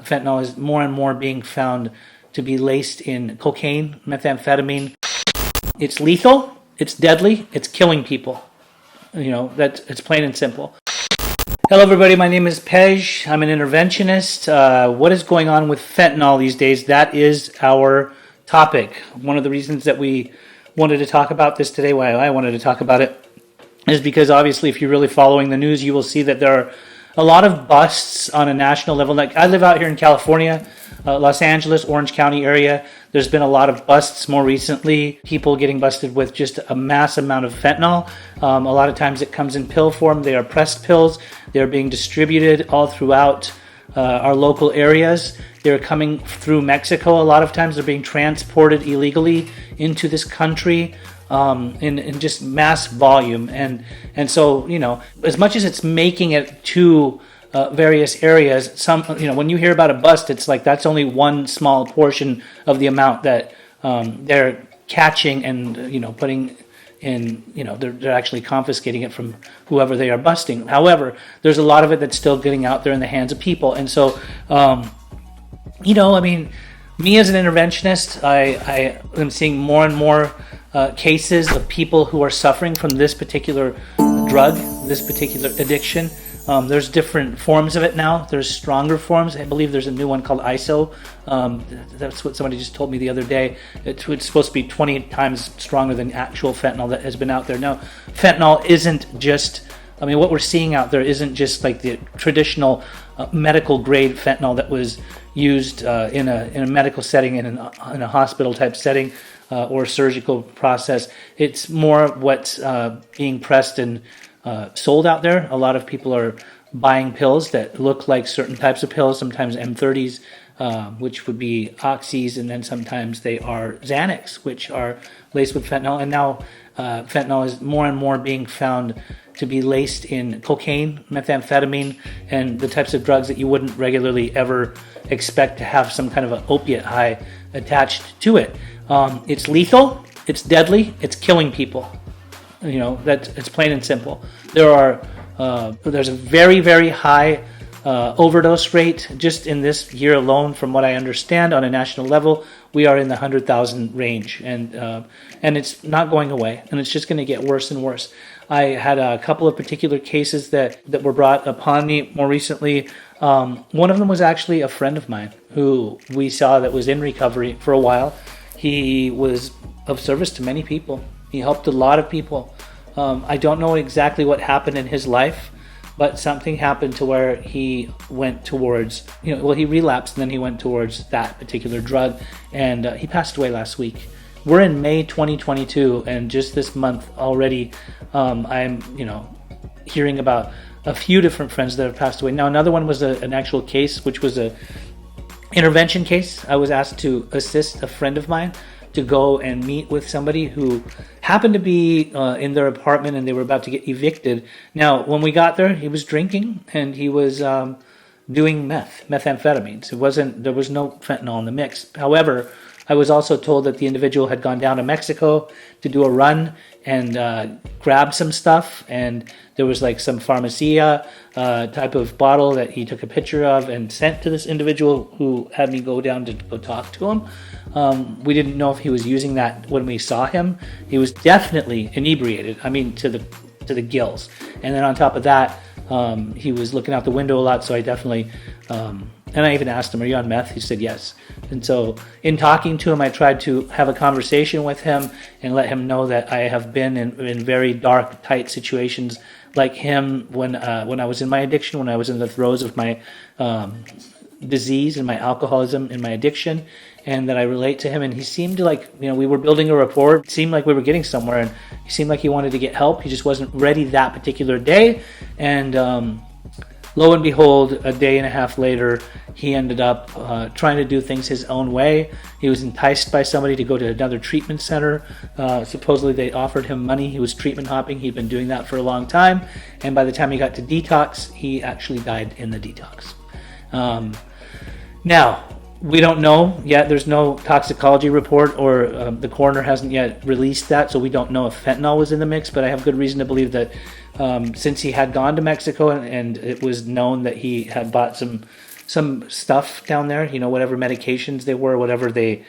Fentanyl is more and more being found to be laced in cocaine, methamphetamine. It's lethal, it's deadly, it's killing people. It's plain and simple. Hello everybody, my name is Pej. I'm an interventionist. What is going on with fentanyl these days? That is our topic. One of the reasons that we wanted to talk about this today, why I wanted to talk about it, is because obviously if you're really following the news, you will see that there are a lot of busts on a national level. Like I live out here in California, Los Angeles, Orange County area. There's been a lot of busts more recently. People getting busted with just a mass amount of fentanyl. A lot of times it comes in pill form. They are pressed pills. They're being distributed all throughout our local areas. They're coming through Mexico. A lot of times they're being transported illegally into this country. In just mass volume, and so as much as it's making it to various areas, when you hear about a bust, it's like that's only one small portion of the amount that they're catching and putting in. They're actually confiscating it from whoever they are busting. However, there's a lot of it that's still getting out there in the hands of people, and so me as an interventionist, I am seeing more and more cases of people who are suffering from this particular drug, this particular addiction. There's different forms of it now. There's stronger forms. I believe there's a new one called ISO. That's what somebody just told me the other day. It's supposed to be 20 times stronger than actual fentanyl that has been out there. Now, fentanyl isn't just, what we're seeing out there isn't just like the traditional medical grade fentanyl that was used in a medical setting, in a hospital type setting, or surgical process. It's more what's being pressed and sold out there. A lot of people are buying pills that look like certain types of pills, sometimes M30s, which would be oxys, and then sometimes they are Xanax, which are laced with fentanyl. And now fentanyl is more and more being found to be laced in cocaine, methamphetamine, and the types of drugs that you wouldn't regularly ever expect to have some kind of an opiate high attached to it. It's lethal, it's deadly, it's killing people. It's plain and simple. There's a very, very high overdose rate just in this year alone. From what I understand, on a national level, we are in the 100,000 range, and it's not going away, and it's just going to get worse and worse. I had a couple of particular cases that were brought upon me more recently. One of them was actually a friend of mine who we saw that was in recovery for a while. He was of service to many people. He helped a lot of people. I don't know exactly what happened in his life, but something happened to where he went towards, he relapsed and then he went towards that particular drug, and he passed away last week. We're in May 2022, and just this month already, I'm, hearing about a few different friends that have passed away. Now, another one was an actual case, which was a intervention case. I was asked to assist a friend of mine to go and meet with somebody who happened to be in their apartment, and they were about to get evicted. Now, when we got there, he was drinking and he was doing methamphetamines. There was no fentanyl in the mix. However, I was also told that the individual had gone down to Mexico to do a run and grabbed some stuff, and there was like some pharmacia type of bottle that he took a picture of and sent to this individual who had me go down to go talk to him. We didn't know if he was using that when we saw him. He was definitely inebriated, to the gills. And then on top of that, he was looking out the window a lot, so I definitely... and I even asked him, "Are you on meth?" He said yes. And so in talking to him, I tried to have a conversation with him and let him know that I have been in very dark, tight situations like him when I was in my addiction, when I was in the throes of my disease and my alcoholism and my addiction, and that I relate to him. And he seemed like, we were building a rapport. It seemed like we were getting somewhere, and he seemed like he wanted to get help. He just wasn't ready that particular day. And lo and behold, a day and a half later, he ended up trying to do things his own way. He was enticed by somebody to go to another treatment center. Supposedly they offered him money. He was treatment hopping. He'd been doing that for a long time. And by the time he got to detox, he actually died in the detox. Now, we don't know yet. There's no toxicology report, or the coroner hasn't yet released that, so we don't know if fentanyl was in the mix, but I have good reason to believe that since he had gone to Mexico and it was known that he had bought some some stuff down there, whatever medications they were, whatever they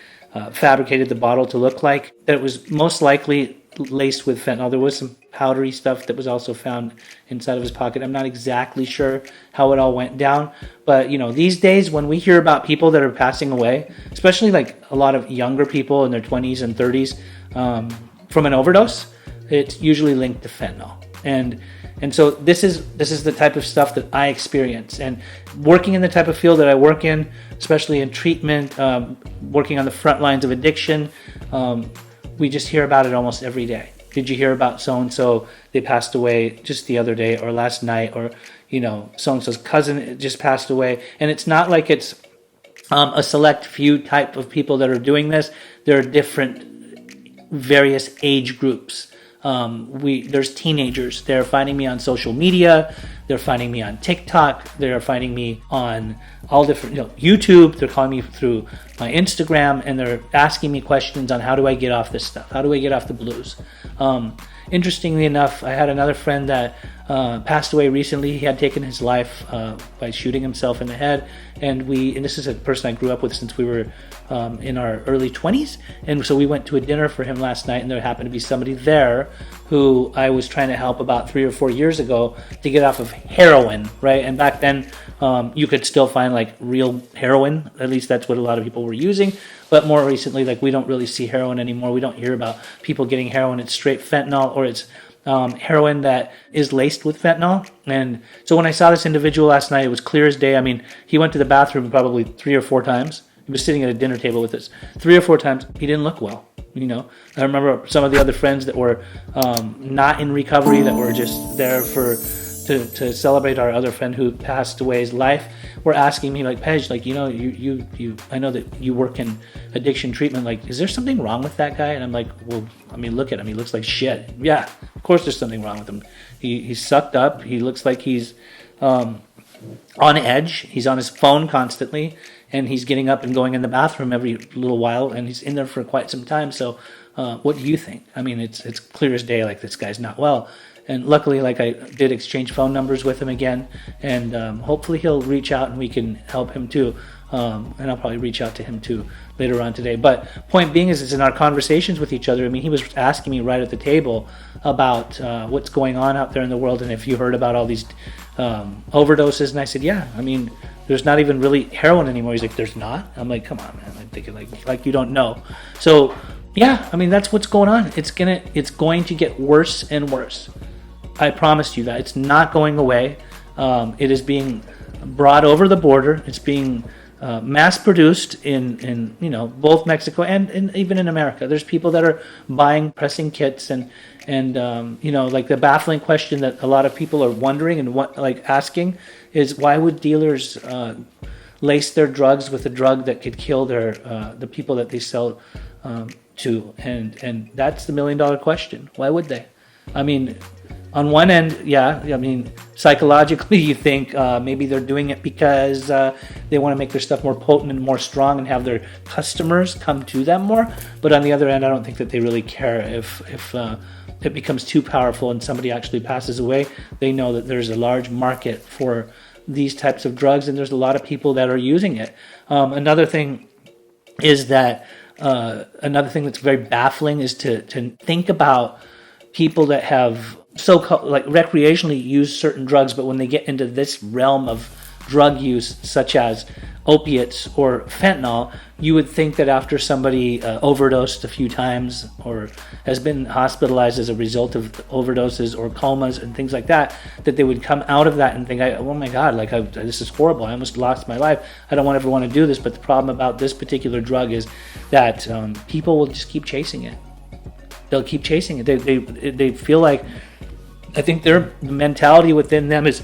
fabricated the bottle to look like, that it was most likely laced with fentanyl. There was some powdery stuff that was also found inside of his pocket. I'm not exactly sure how it all went down, but these days when we hear about people that are passing away, especially like a lot of younger people in their 20s and 30s from an overdose, it's usually linked to fentanyl. And so this is the type of stuff that I experience. And working in the type of field that I work in, especially in treatment, working on the front lines of addiction, we just hear about it almost every day. Did you hear about so-and-so? They passed away just the other day or last night, or, so-and-so's cousin just passed away. And it's not like it's a select few type of people that are doing this. There are different various age groups. There's teenagers. They're finding me on social media. They're finding me on TikTok. They're finding me on all different, YouTube. They're calling me through my Instagram, and they're asking me questions on how do I get off this stuff? How do I get off the blues? Interestingly enough, I had another friend that passed away recently. He had taken his life by shooting himself in the head, and this is a person I grew up with since we were in our early 20s, and so we went to a dinner for him last night, and there happened to be somebody there who I was trying to help about 3 or 4 years ago to get off of heroin, right? And back then, you could still find like real heroin. At least that's what a lot of people were using. But more recently, like, we don't really see heroin anymore. We don't hear about people getting heroin. It's straight fentanyl, or it's heroin that is laced with fentanyl. And so when I saw this individual last night, it was clear as day. I mean, he went to the bathroom probably 3 or 4 times. He was sitting at a dinner table with us 3 or 4 times. He didn't look well. I remember some of the other friends that were not in recovery, that were just there to celebrate our other friend who passed away's life, were asking me like, Pej, like, you I know that you work in addiction treatment, like, is there something wrong with that guy? And I'm like, well, I mean, look at him, he looks like shit. Yeah, of course there's something wrong with him. He's sucked up. He looks like he's on edge. He's on his phone constantly, and he's getting up and going in the bathroom every little while, and he's in there for quite some time. So what do you think? I mean, it's clear as day, like, this guy's not well. And luckily, like, I did exchange phone numbers with him again, and hopefully he'll reach out and we can help him too. And I'll probably reach out to him too later on today. But point being is in our conversations with each other, I mean, he was asking me right at the table about what's going on out there in the world, and if you heard about all these overdoses. And I said, yeah, I mean, there's not even really heroin anymore. He's like, there's not? I'm like, come on, man. I'm thinking like you don't know. So yeah, I mean, that's what's going on. It's going to get worse and worse. I promise you that. It's not going away. It is being brought over the border. It's being mass produced in both Mexico and even in America. There's people that are buying pressing kits, and like, the baffling question that a lot of people are wondering and asking is, why would dealers lace their drugs with a drug that could kill the people that they sell to? And that's the $1 million question. Why would they? I mean, on one end, yeah, I mean, psychologically, you think maybe they're doing it because they want to make their stuff more potent and more strong and have their customers come to them more. But on the other end, I don't think that they really care if it becomes too powerful and somebody actually passes away. They know that there's a large market for these types of drugs, and there's a lot of people that are using it. Another thing is that another thing that's very baffling is to think about people that have so-called, like, recreationally use certain drugs, but when they get into this realm of drug use, such as opiates or fentanyl, you would think that after somebody overdosed a few times or has been hospitalized as a result of overdoses or comas and things like that, that they would come out of that and think, oh my God, like, this is horrible. I almost lost my life. I don't ever want to do this. But the problem about this particular drug is that people will just keep chasing it. They'll keep chasing it. They feel like, I think their mentality within them is,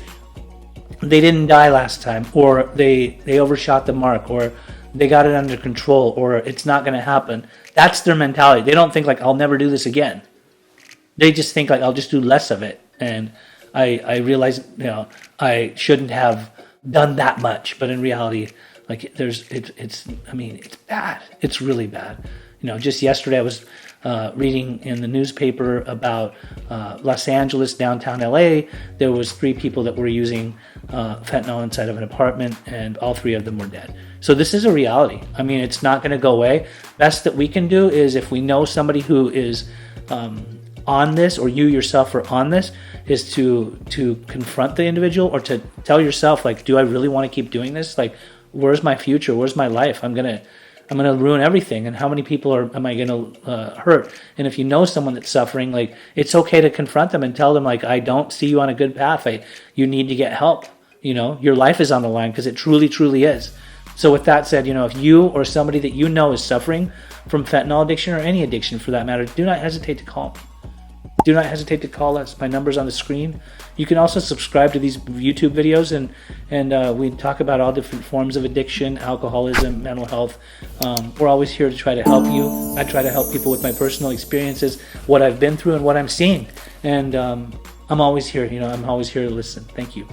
they didn't die last time, or they overshot the mark, or they got it under control, or it's not going to happen. That's their mentality. They don't think like, I'll never do this again. They just think like, I'll just do less of it. And I realize, I shouldn't have done that much. But in reality, like, it's bad. It's really bad. Just yesterday I was reading in the newspaper about Los Angeles, downtown LA. There was 3 people that were using fentanyl inside of an apartment, and all 3 of them were dead. So this is a reality. I mean, it's not going to go away. Best that we can do is, if we know somebody who is on this, or you yourself are on this, is to confront the individual, or to tell yourself, like, do I really want to keep doing this? Like, where's my future? Where's my life? I'm gonna ruin everything. And how many people am I gonna hurt? And if you know someone that's suffering, like, it's okay to confront them and tell them, like, I don't see you on a good path. You need to get help. Your life is on the line, because it truly, truly is. So with that said, if you or somebody that you know is suffering from fentanyl addiction, or any addiction for that matter, do not hesitate to call me. Do not hesitate to call us. My number's on the screen. You can also subscribe to these YouTube videos, and we talk about all different forms of addiction, alcoholism, mental health. We're always here to try to help you. I try to help people with my personal experiences, what I've been through and what I'm seeing. And I'm always here. I'm always here to listen. Thank you.